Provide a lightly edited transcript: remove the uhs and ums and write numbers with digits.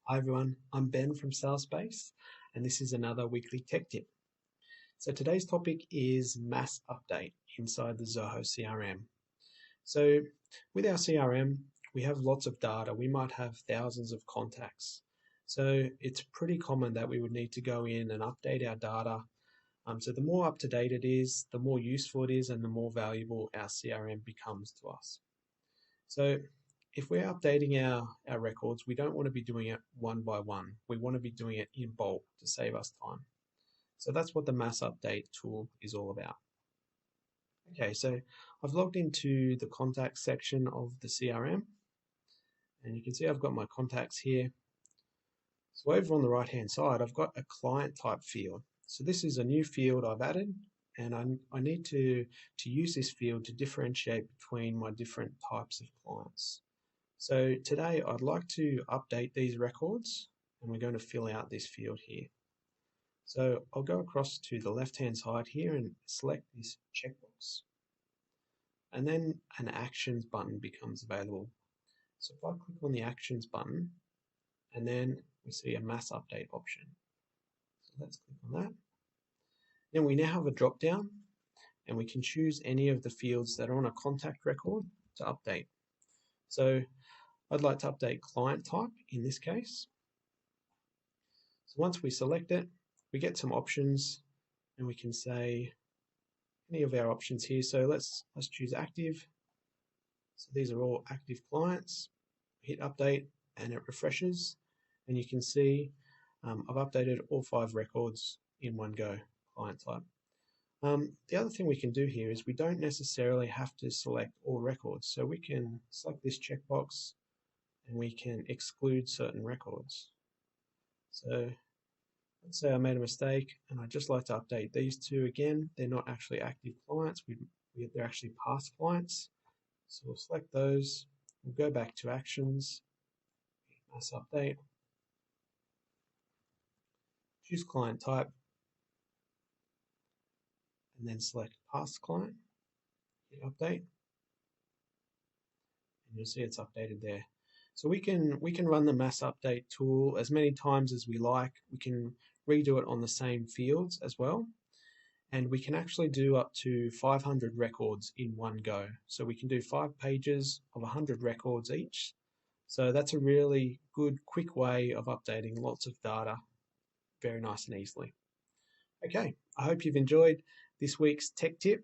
Hi everyone, I'm Ben from SalesSPACE, and this is another weekly tech tip. So today's topic is mass update inside the Zoho CRM. So with our CRM, we have lots of data. We might have thousands of contacts. So it's pretty common that we would need to go in and update our data. So the more up to date it is, the more useful it is, and the more valuable our CRM becomes to us. So if we're updating our records, we don't want to be doing it one by one. We want to be doing it in bulk to save us time. So that's what the mass update tool is all about. Okay, so I've logged into the contact section of the CRM, and you can see I've got my contacts here. So over on the right hand side, I've got a client type field. So this is a new field I've added, and I need to use this field to differentiate between my different types of clients. So today I'd like to update these records, and we're going to fill out this field here. So I'll go across to the left hand side here and select this checkbox. And then an actions button becomes available. So if I click on the actions button, and then we see a mass update option. So let's click on that. Then we now have a drop down, and we can choose any of the fields that are on a contact record to update. So I'd like to update client type in this case. So once we select it, we get some options, and we can say any of our options here. So let's choose active. So these are all active clients. Hit update and it refreshes, and you can see I've updated all 5 records in one go, client type. The other thing we can do here is we don't necessarily have to select all records. So we can select this checkbox and we can exclude certain records. So let's say I made a mistake and I'd just like to update these 2 again. They're not actually active clients, they're actually past clients. So we'll select those, we'll go back to actions, mass update, choose client type, and then select past client, hit update, and you'll see it's updated there. So we can run the mass update tool as many times as we like. We can redo it on the same fields as well. And we can actually do up to 500 records in one go. So we can do 5 pages of 100 records each. So that's a really good, quick way of updating lots of data very nice and easily. Okay, I hope you've enjoyed this week's tech tip.